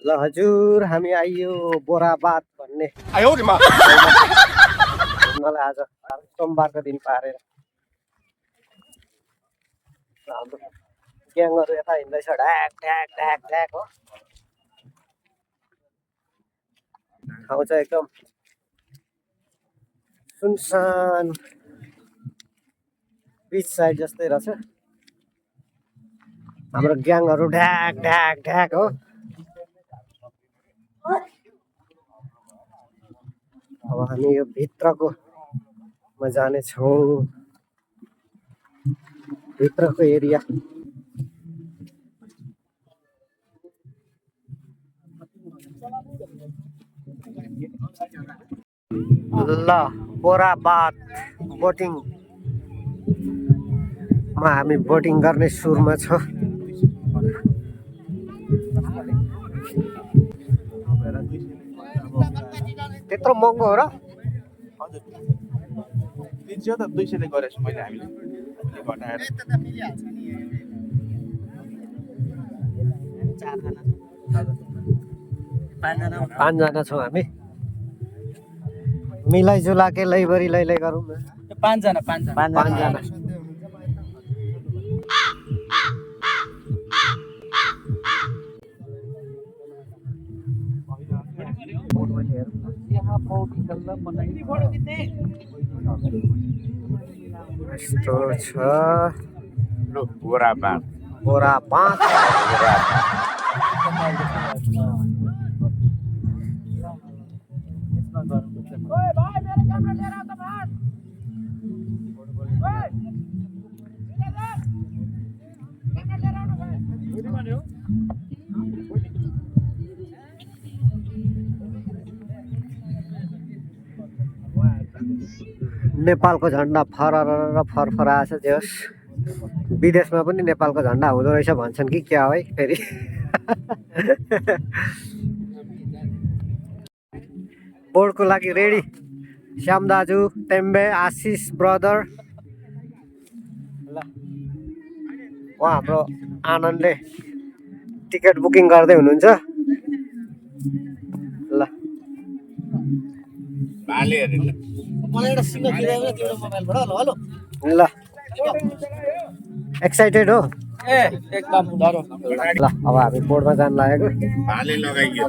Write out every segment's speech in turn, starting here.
ल हजुर हामी आइयो बोराबाद भन्ने घुम्नलाई आज सोमबारको दिन पारेर हाम्रो ग्याङहरू यता हिँड्दैछ ढ्याक ढ्याक ढ्याक ढ्याक हो। ठाउँ चाहिँ एकदम सुनसान बिच साइड जस्तै रहेछ। हाम्रो ग्याङहरू ढ्याक ढ्याक ढ्याक हो। अब हामी यो भित्रको मा जानेछौँ, भित्रको एरिया। ल बोराबाद बोटिङमा हामी बोटिङ गर्ने सुरुमा छ। त्यत्रो महँगो हो र? हजुर 300 त 200 ले गरेछु मैले हामीले घटाएर। पाँचजना छौँ हामी। मिलाइजुला के लैबरी लै गरौँ न। पाँचजना यस्तो छ बोराबाद बोराबाद। नेपालको झन्डा फरफराएछ जे होस्। विदेशमा पनि नेपालको झन्डा हुँदो रहेछ भन्छन् कि क्या है फेरि। बोर्डको लागि रेडी श्याम दाजु, टेम्बे, आशिष ब्रदर। ल उहाँ हाम्रो आनन्दले टिकट बुकिङ गर्दै हुनुहुन्छ। ल ल एक्साइटेड हो? एकदम डरो। ल अब हामी बोर्डमा जान लागेको। भाले लगाइयो।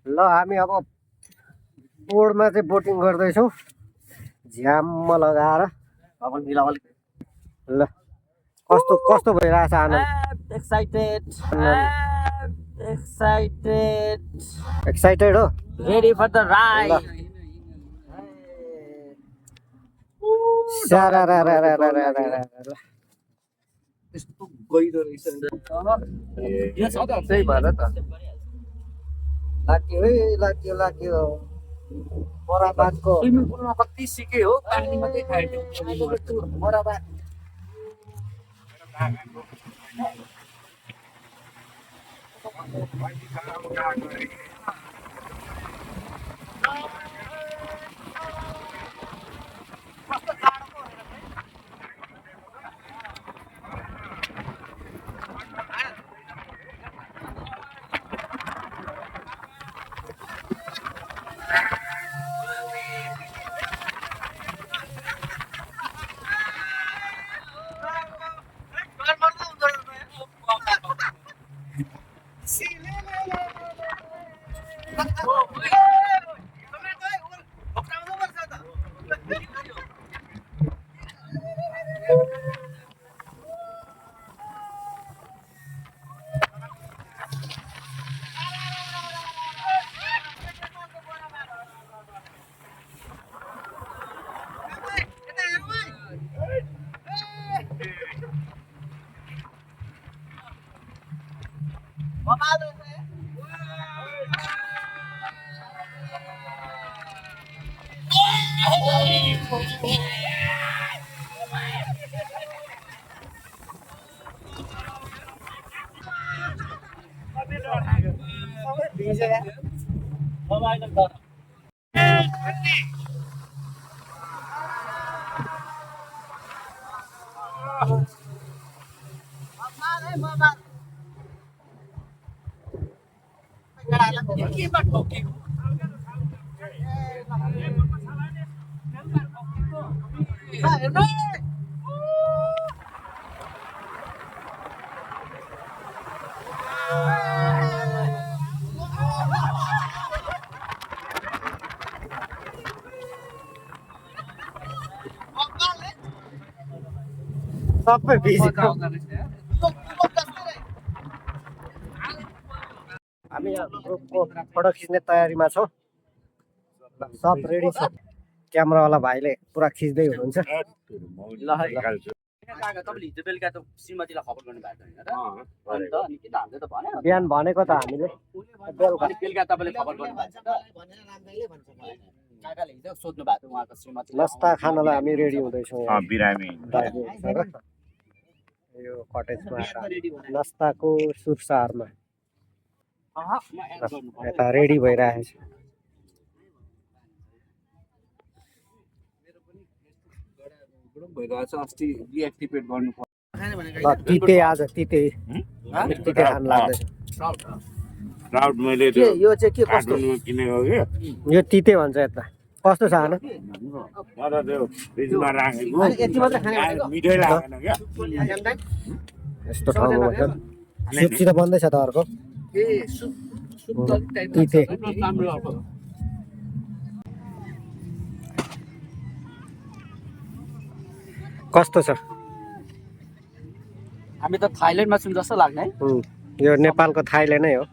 ल हामी अब बोर्डमा चाहिँ बोटिङ गर्दैछौँ झ्याम्म लगाएर। ल कस्तो कस्तो भइरहेछ आनन्द? एक्साइटेड हो? Ready for the ride. यस्तो गहिरो रहेछ। त्यही भएर त लाग्यो बोराबादको स्विमिङ पुलमा कति सिके हो, पानी मात्रै खायो। बोराबाद सबै भिजेको हामी यहाँ ग्रुपको फोटो खिच्ने तयारीमा छौँ सब रेडी छ क्यामेरावाला भाइले पुरा खिच्दै हुनुहुन्छ तपाईँले हिजो बेलुका त श्रीमतीलाई खबर गर्नु भएको होइन र अन्त अनि किन हामीले त भन्यो बिहान भनेको त हामीले बेलुका अनि बेलुका तपाईँले खबर गर्नु भएको काकाले हिजो सोध्नु भएको थियो उहाँको श्रीमती नास्ता खानलाई हामी रेडी हुँदैछौँ यहाँ बिरामी दार्जिलिङसँग। यो कटेजमा नास्ताको सुरसारमा यता रेडी भइरहेको छ भइरहेछ अस्ति डिएक्टिभेट गर्नु ल तिते आज तिते तिते खान लाग्दैछ ट्राउट मैले त्यो यो चाहिँ के कस्तो कार्टुनमा किनेको कि यो तिते भन्छ यता कस्तो छ खाना म त त्यो फ्रिजमा राखेको यति मात्रै खाने भनेको? मिठै लागेन क्या यस्तो ठाउँमा बस्छ सुपसित बन्दैछ त अर्को ए सुप टाइपको तिते राम्रो अर्को कस्तो छ हामी त थाइल्यान्डमा छौँ जस्तो लाग्ने है यो नेपालको थाइल्यान्ड नै हो